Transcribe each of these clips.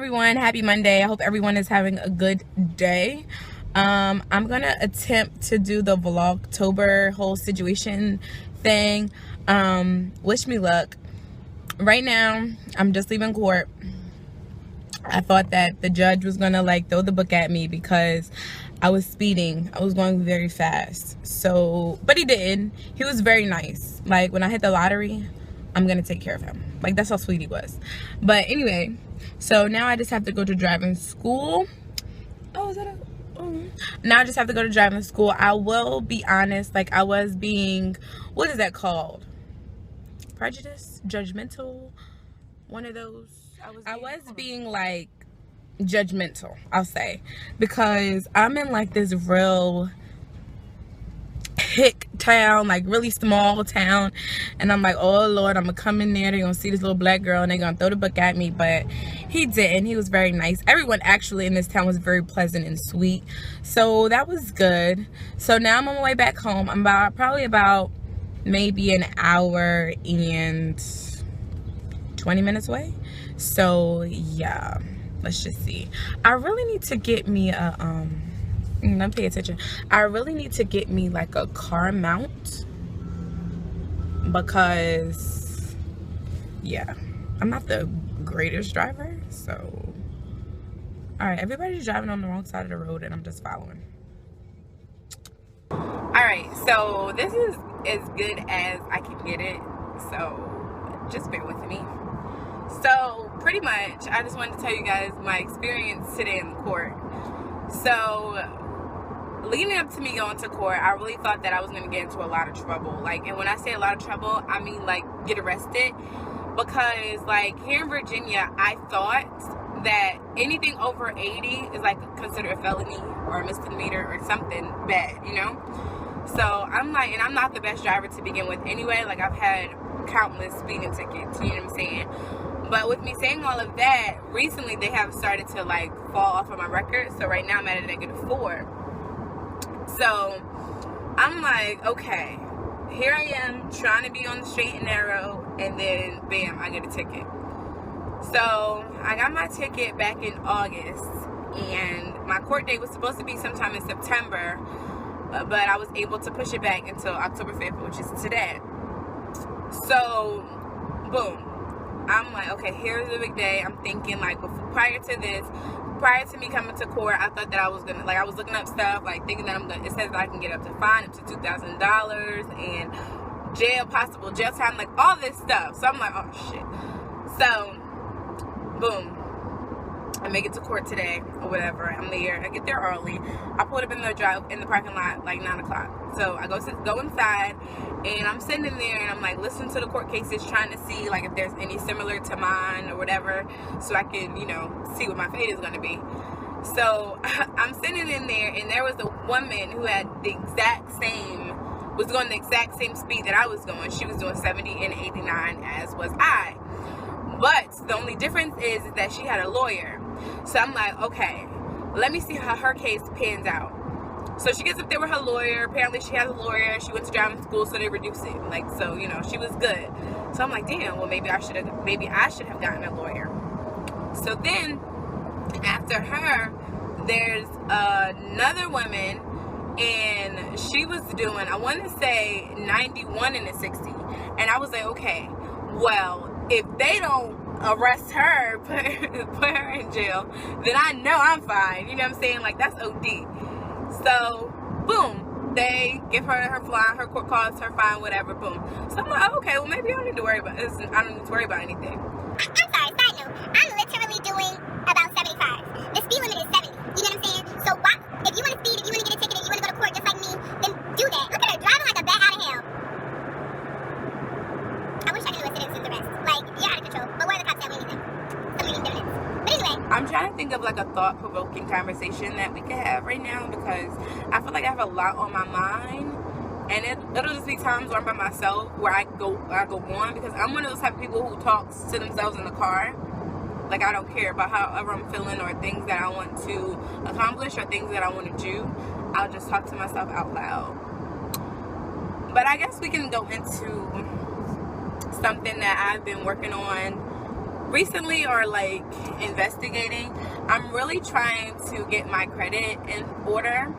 everyone, happy Monday. I hope everyone is having a good day. I'm gonna attempt to do the Vlogtober whole situation thing. Wish me luck. Right now I'm just leaving court. I thought that the judge was gonna like throw the book at me because I was speeding. I was going very fast. But he didn't. He was very nice. Like when I hit the lottery, I'm gonna take care of him. Like that's how sweet he was. But anyway, so now I just have to go to driving school. Oh, is that now I just have to go to driving school. I will be honest, like I was being, what is that called? Prejudice? Judgmental? One of those. I was being like judgmental, I'll say, because I'm in like this real hick town, like really small town, and I'm like, oh Lord, I'm gonna come in there, they're gonna see this little black girl and they're gonna throw the book at me. But he didn't. He was very nice. Everyone actually in this town was very pleasant and sweet, so that was good. So now I'm on my way back home. I'm probably about maybe an hour and 20 minutes away. So yeah, let's just see. I really need to get me a now pay attention. I really need to get me like a car mount because yeah, I'm not the greatest driver. So all right, everybody's driving on the wrong side of the road and I'm just following. All right, so this is as good as I can get it, so just bear with me. So pretty much I just wanted to tell you guys my experience today in the court. So leading up to me going to court, I really thought that I was going to get into a lot of trouble. Like, and when I say a lot of trouble, I mean like get arrested. Because like here in Virginia, I thought that anything over 80 is like considered a felony or a misdemeanor or something bad, you know? So I'm like, and I'm not the best driver to begin with anyway. Like I've had countless speeding tickets, you know what I'm saying? But with me saying all of that, recently they have started to like fall off of my record. So right now I'm at a -4. So I'm like, okay, here I am trying to be on the straight and narrow, and then bam, I get a ticket. So I got my ticket back in August, and my court date was supposed to be sometime in September, but I was able to push it back until October 5th, which is today. So boom, I'm like, okay, here's the big day. I'm thinking like prior to me coming to court, I thought that I was gonna, like, I was looking up stuff, like thinking that it says that I can get up to fine up to $2,000 and jail, possible jail time, like all this stuff. So I'm like, oh shit. So boom, I make it to court today or whatever. I'm there. I get there early. I pulled up in the parking lot like 9 o'clock. So I go inside, and I'm sitting in there and I'm like listening to the court cases, trying to see like if there's any similar to mine or whatever, so I can, you know, see what my fate is going to be. So I'm sitting in there, and there was a woman who had was going the exact same speed that I was going. She was doing 70 and 89, as was I. But the only difference is that she had a lawyer. So I'm like, okay, let me see how her case pans out. So she gets up there with her lawyer. Apparently she has a lawyer. She went to driving school, so they reduced it. Like, so, you know, she was good. So I'm like, damn, well, maybe I should have gotten a lawyer. So then after her, there's another woman, and she was doing, I want to say 91 and a 60. And I was like, okay, well, if they don't arrest her, put her in jail, then I know I'm fine. You know what I'm saying? Like, that's OD. So, boom, they give her her fine, her court costs, her fine, whatever, boom. So I'm like, okay, well, maybe I don't need to worry about this. I don't need to worry about anything. I'm sorry, side note, I'm literally doing about 75. The speed limit is 70. You know what I'm saying? So why, if you want to speed, if you want to get a ticket, if you want to go to court just like me, then do that. Look at her driving like a bat out of hell. I wish I knew what citizens arrest. Like, you're out of control. But where are the cops at when anything? Somebody needs evidence. But anyway, I'm trying to think of like a thought-provoking conversation that we could have right now, because I feel like I have a lot on my mind, and it'll just be times where I'm by myself where I go on, because I'm one of those type of people who talks to themselves in the car. Like, I don't care about however I'm feeling or things that I want to accomplish or things that I want to do. I'll just talk to myself out loud. But I guess we can go into something that I've been working on recently are like investigating. I'm really trying to get my credit in order,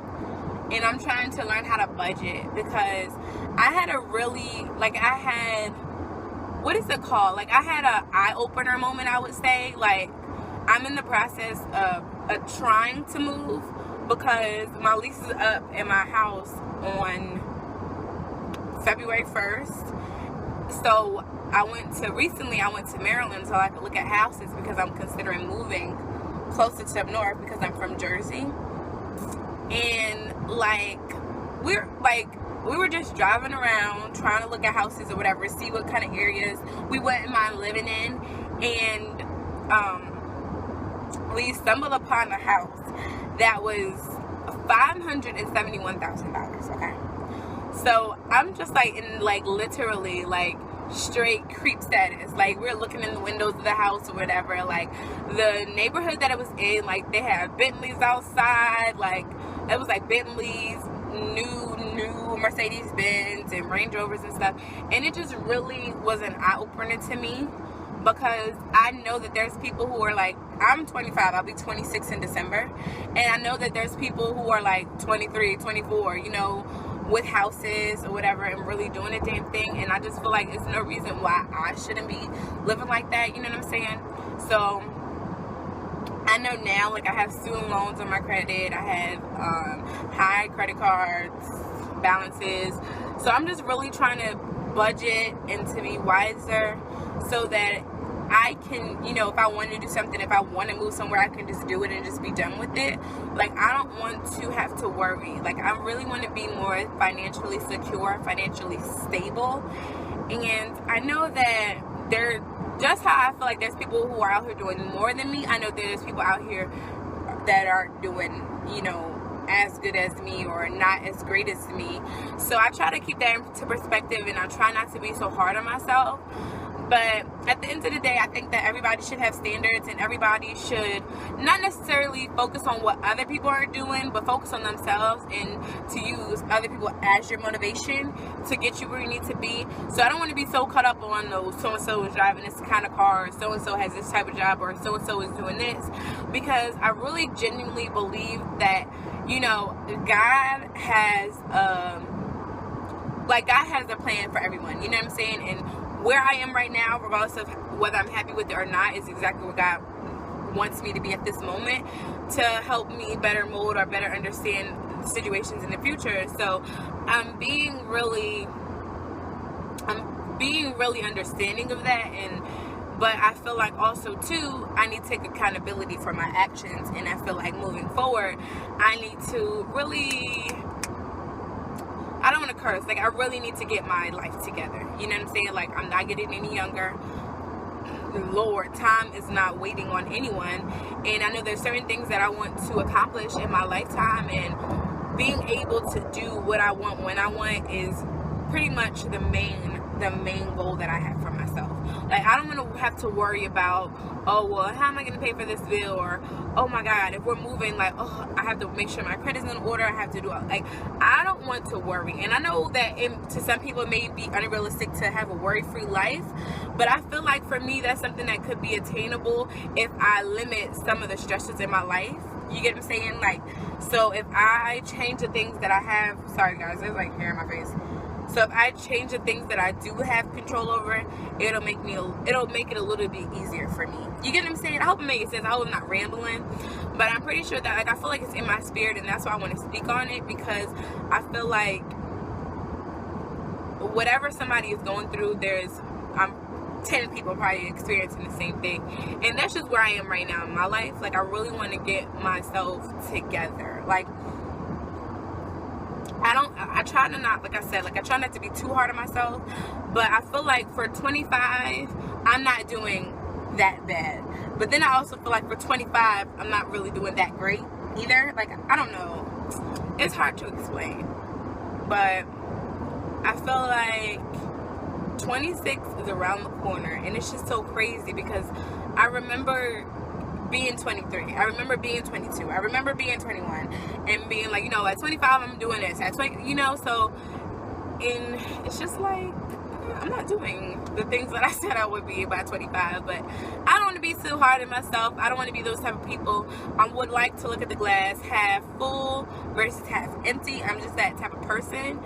and I'm trying to learn how to budget, because I had a really, like, I had, what is it called? Like, I had a eye-opener moment, I would say. Like, I'm in the process of trying to move, because my lease is up in my house on February 1st. So recently I went to Maryland so I could look at houses, because I'm considering moving closer to up north, because I'm from Jersey. And we were just driving around trying to look at houses or whatever, see what kind of areas we wouldn't mind living in, and we stumbled upon a house that was $571,000. Okay, so I'm just like in like literally like straight creep status. Like, we're looking in the windows of the house or whatever. Like, the neighborhood that it was in, like, they had Bentleys outside. Like, it was like Bentleys, new Mercedes-Benz and Range Rovers and stuff. And it just really was an eye-opener to me, because I know that there's people who are like, I'm 25, I'll be 26 in December, and I know that there's people who are like 23, 24, you know, with houses or whatever, and really doing a damn thing. And I just feel like it's no reason why I shouldn't be living like that, you know what I'm saying? So I know now, like, I have student loans on my credit, I have high credit cards balances, so I'm just really trying to budget and to be wiser, so that I can, you know, if I want to do something, if I want to move somewhere, I can just do it and just be done with it. Like, I don't want to have to worry. Like, I really want to be more financially secure, financially stable. And I know that just how I feel like there's people who are out here doing more than me, I know there's people out here that are doing, you know, as good as me or not as great as me. So I try to keep that into perspective, and I try not to be so hard on myself. But at the end of the day, I think that everybody should have standards, and everybody should not necessarily focus on what other people are doing, but focus on themselves, and to use other people as your motivation to get you where you need to be. So I don't want to be so caught up on those, so-and-so is driving this kind of car, or so-and-so has this type of job, or so-and-so is doing this, because I really genuinely believe that, you know, God has a plan for everyone, you know what I'm saying? And where I am right now, regardless of whether I'm happy with it or not, is exactly what God wants me to be at this moment, to help me better mold or better understand situations in the future. So I'm being really understanding of that, but I feel like also too, I need to take accountability for my actions, and I feel like moving forward, I need to really, I don't want to curse, like, I really need to get my life together, you know what I'm saying? Like, I'm not getting any younger. Lord, time is not waiting on anyone, and I know there's certain things that I want to accomplish in my lifetime, and being able to do what I want when I want is pretty much the main goal that I have for myself. Like, I don't want to have to worry about, oh, well, how am I going to pay for this bill, or, oh my God, if we're moving, like, oh, I have to make sure my credit's in order, I have to do it. Like, I don't want to worry. And I know that to some people it may be unrealistic to have a worry-free life, but I feel like for me, that's something that could be attainable if I limit some of the stresses in my life. You get what I'm saying? Like, so if I change the things that I have, sorry guys, there's like hair in my face. So if I change the things that I do have control over, it'll make it a little bit easier for me. You get what I'm saying? I hope it makes sense. I hope I'm not rambling, but I'm pretty sure that, like, I feel like it's in my spirit, and that's why I want to speak on it, because I feel like whatever somebody is going through, there's 10 people probably experiencing the same thing, and that's just where I am right now in my life. Like, I really want to get myself together. Like, I try to not, like I said, like, I try not to be too hard on myself, but I feel like for 25, I'm not doing that bad. But then I also feel like for 25, I'm not really doing that great either. Like, I don't know. It's hard to explain. But I feel like 26 is around the corner, and it's just so crazy, because I remember being 23, I remember being 22, I remember being 21, and being like, you know, at 25 I'm doing this, at 20, you know. So And it's just like, I'm not doing the things that I said I would be by 25. But I don't want to be too hard on myself. I don't want to be those type of people. I would like to look at the glass half full versus half empty. I'm just that type of person.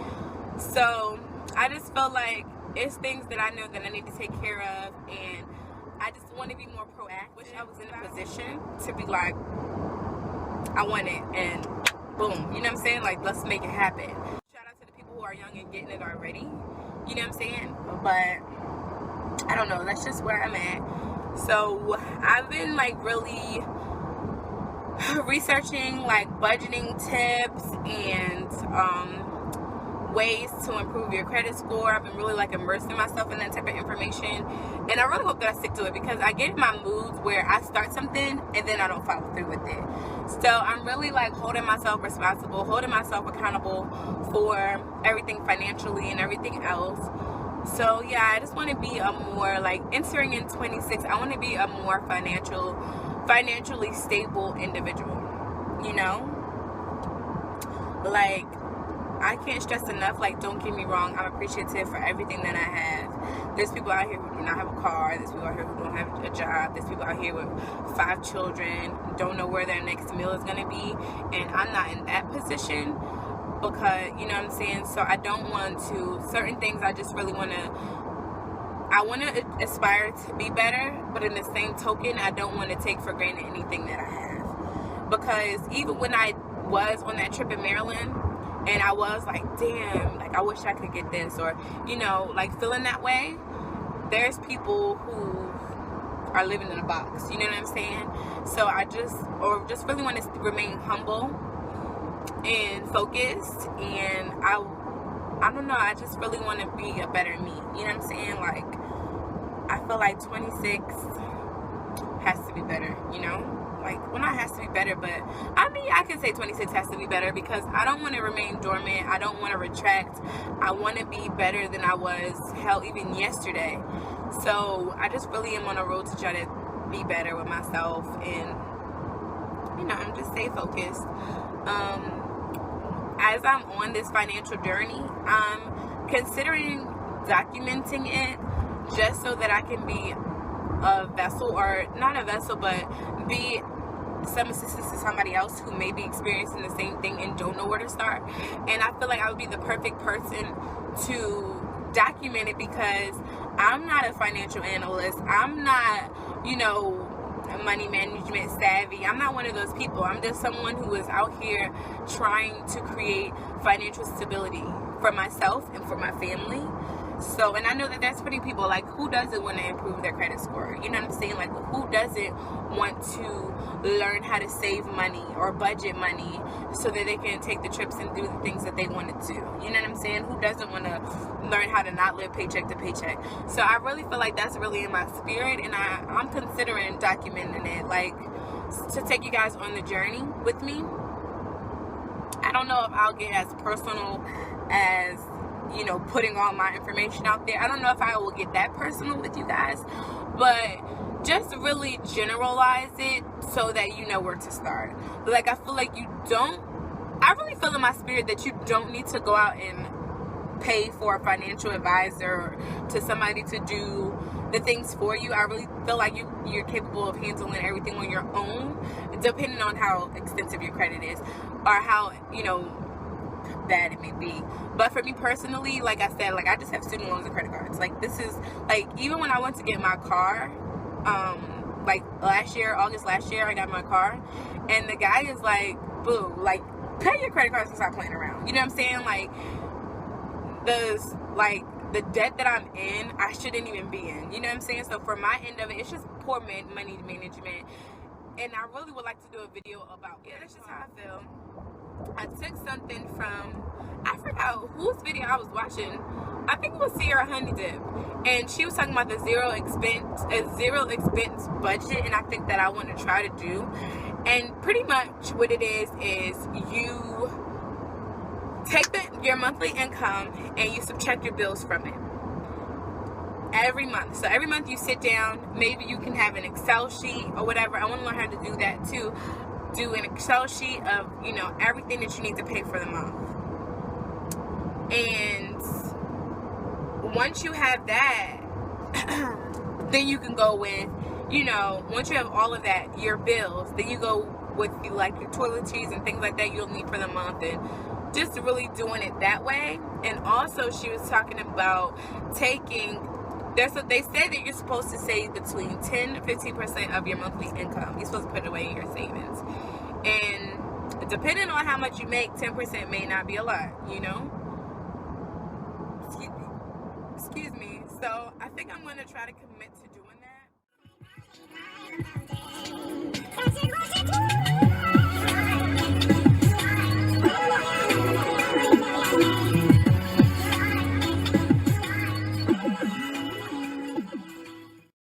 So I just feel like it's things that I know that I need to take care of, and I just want to be more proactive. Which I was in a position to be like, I want it, and boom, you know what I'm saying? Like, let's make it happen. Shout out to the people who are young and getting it already, you know what I'm saying? But I don't know, that's just where I'm at. So I've been like really researching like budgeting tips and ways to improve your credit score. I've been really like immersing myself in that type of information, and I really hope that I stick to it, because I get in my moods where I start something and then I don't follow through with it. So I'm really like holding myself responsible, holding myself accountable for everything financially and everything else. So yeah, I just want to be a more like, entering in 26, I want to be a more financially stable individual, you know? Like, I can't stress enough, like, don't get me wrong, I'm appreciative for everything that I have. There's people out here who do not have a car. There's people out here who don't have a job. There's people out here with 5 children, don't know where their next meal is going to be. And I'm not in that position, because, you know what I'm saying? So I don't want to, certain things I just really want to, I want to aspire to be better, but in the same token, I don't want to take for granted anything that I have. Because even when I was on that trip in Maryland, and I was like, damn, like, I wish I could get this, or, you know, like, feeling that way, there's people who are living in a box, you know what I'm saying? So I just really want to remain humble and focused, and I don't know, I just really want to be a better me, you know what I'm saying? Like, I feel like 26 has to be better, you know? Like, well, not has to be better, but I mean, I can say 26 has to be better, because I don't want to remain dormant. I don't want to retract. I want to be better than I was, hell, even yesterday. So I just really am on a road to try to be better with myself, and, you know, I'm just stay focused. As I'm on this financial journey, I'm considering documenting it, just so that I can be a vessel, or not a vessel, but be some assistance to somebody else who may be experiencing the same thing and don't know where to start. And I feel like I would be the perfect person to document it, because I'm not a financial analyst. I'm not, you know, money management savvy. I'm not one of those people. I'm just someone who is out here trying to create financial stability for myself and for my family. So, and I know that that's putting people, like, who doesn't want to improve their credit score? You know what I'm saying? Like, who doesn't want to learn how to save money or budget money so that they can take the trips and do the things that they wanted to? You know what I'm saying? Who doesn't want to learn how to not live paycheck to paycheck? So I really feel like that's really in my spirit, and I'm considering documenting it, like, to take you guys on the journey with me. I don't know if I'll get as personal as, you know, putting all my information out there. I don't know if I will get that personal with you guys, but just really generalize it so that you know where to start. Like, I feel like I really feel in my spirit that you don't need to go out and pay for a financial advisor, to somebody to do the things for you. I really feel like you're capable of handling everything on your own, depending on how extensive your credit is, or how, you know, bad it may be. But for me personally, like I said, like, I just have student loans and credit cards. Like, this is, like, even when I went to get my car, like August last year, I got my car, and the guy is like, boo, like, pay your credit cards and stop playing around. You know what I'm saying? Like, the debt that I'm in, I shouldn't even be in. You know what I'm saying? So for my end of it, it's just poor money management. And I really would like to do a video about, yeah, that's just how I feel. I took something from, I forgot whose video I was watching. I think it was Sierra Honey Dip, and she was talking about the zero expense budget, and I think that I want to try to do. And pretty much what it is you take your monthly income and you subtract your bills from it every month. So every month you sit down, maybe you can have an Excel sheet or whatever. I want to learn how to do that too. Do an Excel sheet of, you know, everything that you need to pay for the month. And once you have that, then you can go with, you know, once you have all of that, your bills, then you go with like your toiletries and things like that you'll need for the month, and just really doing it that way. And also she was talking about taking, they said that you're supposed to save between 10 and 15% of your monthly income. You're supposed to put it away in your savings. And depending on how much you make, 10% may not be a lot, you know? Excuse me. So I think I'm going to try to